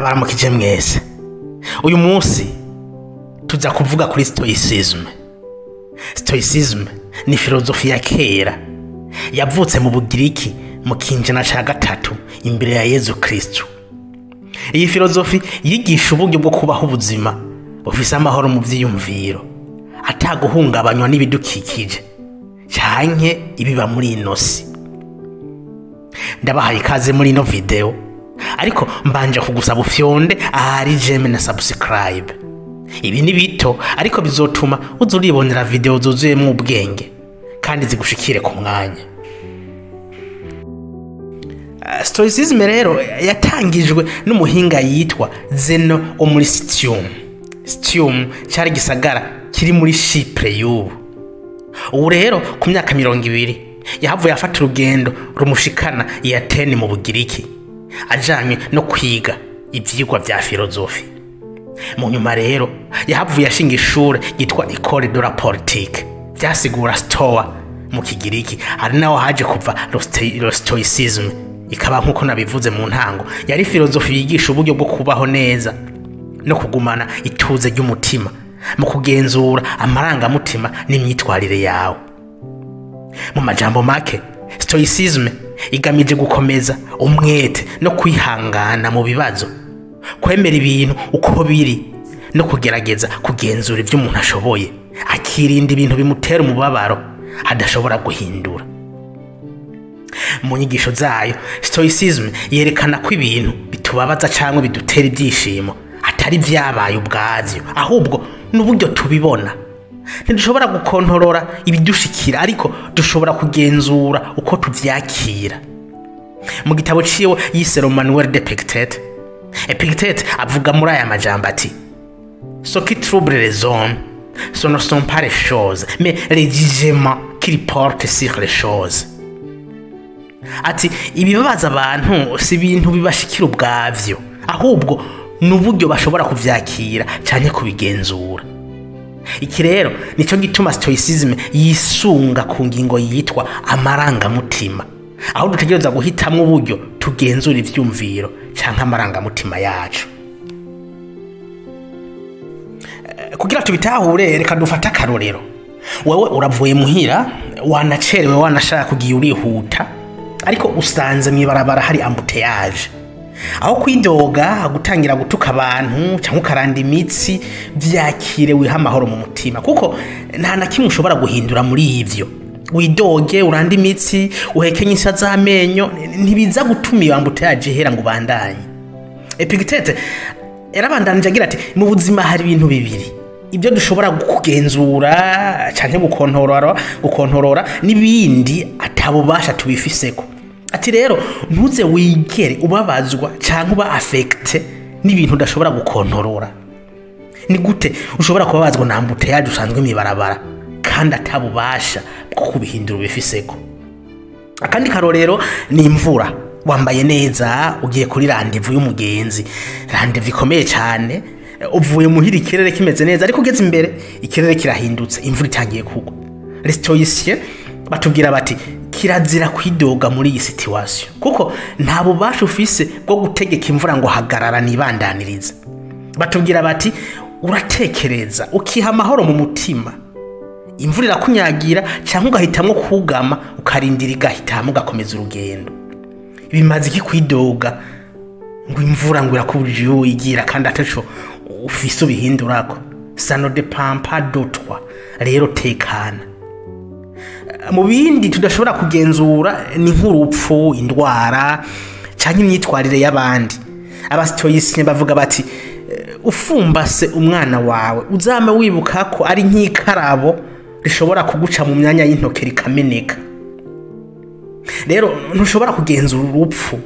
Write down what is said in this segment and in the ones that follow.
Abaramukije mwese. Uyu munsi tuza kuvuga kuri Stoicisme. Stoicisme ni filozofi ya kera yavutse mu Bugiriki mu kinjana ca gatatu imbere ya Yezu Kristo. Iyi filozofi yigisha uburyo bwo kubaho ubuzima bufise amahoro mu vyiyumviro, ataguhungabanywa n'ibidukikije canke ibiba muri ino si. Ndabahaye ikaze muri ino video, ariko mbanje kugusaba ufyonde ahari jeme na subscribe. Ibi ni bito ariko bizotuma uza uribonera video zuzuyemwo ubwenge kandi zigushikire ku mwanya. Stoicisme rero yatangijwe n'umuhinga yitwa Zeno wo muri Stium cyari gisagara kiri muri Chypre y'ubu. Ubu rero ku myaka 20 yahavuye afata urugendo rumushikana i Atene mu Bugiriki ajanye no kwiga ivyigwa vya filozofi. Mu nyuma rero yahavuye ashinga ishure yitwa École de la Politique, vyasigura Stoa mu Kigiriki, ari naho haje kuva Stoicisme. Ikaba nkuko nabivuze mu ntango yari filozofi yigisha uburyo bwo kubaho neza no kugumana ituze ry'umutima mu kugenzura amarangamutima n'imyitwarire yawe. Mu majambo make, Stoicisme igamije gukomeza umwete no kwihangana mu bibazo, kwemera ibintu uko biri no kugerageza kugenzura ibyo umuntu ashoboye, akirinda ibintu bimutera umubabaro adashobora guhindura. Mu nyigisho zayo, Stoicisme yerekana ko ibintu bitubabaza cyangwa bidutera ibyishimo atari vyabaye ubwavyo, ahubwo n'uburyo tubibona. Ntidushobora gukontorora ibidushikira, ariko dushobora kugenzura uko tuvyakira. Mu gitabo ciwe yise Manuel d'Epictète avuga muri aya majambo ati: "Ce qui trouble les hommes, ce ne sont pas les choses, mais les jugements qu'ils portent sur les choses." Ati ibibabaza abantu si ibintu bibashikira ubwavyo, ahubwo n'uburyo bashobora kuvyakira cyane kubigenzura. Iki rero nico gituma Stoicisme yisunga ku ngingo yitwa amarangamutima, aho dutegereza guhitamwo uburyo tugenzura ivyumviro canke amarangamutima yacu. Kugira tubitahure, reka dufata akarorero. Wewe uravuye muhira, wanacerewe, wanashaka kugiye urihuta, ariko usanze mwibarabara hari embouteillage. Aho kwidoga gutangira gutuka abantu cyangwa ukaranda imitsi, vyakire wiha amahoro mu mutima, kuko nta na kimwe ushobora guhindura muri ivyo. Widoge, uranda imitsi, uhekenye isha z'amenyo, ntibiza gutuma iyo embouteillage ihera ngo bandanye. Epictète yarabandanije agira ati mu buzima hari ibintu bibiri, ibyo dushobora kugenzura cyane gukontorora n'ibindi atabubasha tubifiseko. Ati rero ntuze wigere ubabazwa cyangwa uba affecté n'ibintu udashobora gukontorora. Ni gute ushobora kubabazwa na embouteillage usanzwe mwibarabara kandi atabubasha bwo kubihindura ubifiseko? Akandi karorero ni imvura. Wambaye neza, ugiye kuri rendez-vous y'umugenzi, rendez-vous ikomeye cyane, uvuye muhira ikirere kimeze neza, ariko ugeze imbere ikirere kirahindutse, imvura itangiye kugwa. Les Stoiciens batubwira bati kirazira kwidoga muri iyi situation, kuko nta bubasha ufise bwo gutegeka imvura ngo hagarara nibandaniriza. Batubwira bati uratekereza ukiha amahoro mu mutima, imvura irakunyagira cyangwa ugahitamwo kugama ukarindira igahitamo ugakomeza urugendo. Bimaze iki kwidoga ngo imvura ngo irakubuje igira kandi ataco ufise ubihindurako? Ça ne dépend pas de toi. Rero tekana. Mu bindi tudashobora kugenzura ni nk'urupfu, indwara canke imyitwarire y'abandi. Abastoyisien bavuga bati ufumbase umwana wawe uzame wibuka ko ari nk'ikarabo rishobora kuguca mu myanya y'intoke rikameneka. Rero ntushobora kugenzura urupfu,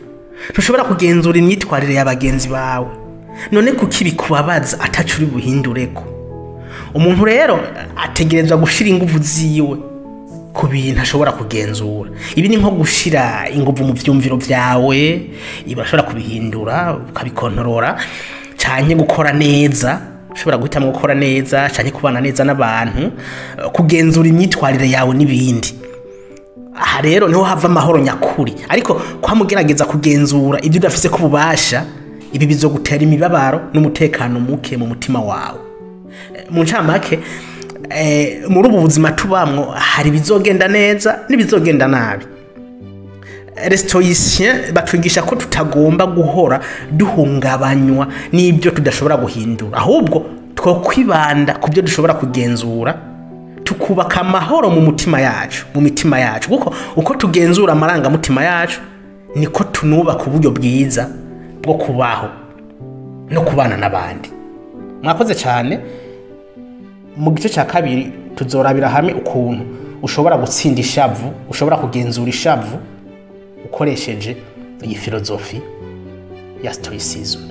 ntushobora kugenzura imyitwarire y'abagenzi bawe, none kuki bikubabaza atacu uri buhindureko? Umuntu rero ategerezwa gushira inguvu ziwe ku bintu ashobora kugenzura. Ibi ni nko gushira inguvu mu vyumviro vyawe, ibashobora kubihindura ukabikontorora, canke gukora neza, ushobora guhitamo gukora neza canke kubana neza n'abantu, kugenzura imyitwarire yawe n'ibindi. Aha rero niho hava amahoro nyakuri, ariko kwamugerageza kugenzura ibyo udafise ko bubasha, ibi bizogutera imibabaro n'umutekano muke mu mutima wawe. Mu ncamake muri ubu buzima tubamwo hari bizogenda neza n'ibizogenda nabi. Les Stoïciens batwigisha ko tutagomba guhora duhungabanywa n'ibyo tudashobora guhindura, ahubwo twokwibanda ku byo dushobora kugenzura, tukubaka amahoro mu mitima yacu, kuko uko tugenzura amaranga mutima yacu niko tunubaka uburyo bwiza bwo kubaho no kubana n'abandi. Mwakoze cyane. Mu gice cya kabiri tuzorabira hamwe ukuntu ushobora gutsinda ishavu, ushobora kugenzura ishavu ukoresheje iyi filozofi ya Stoicisme.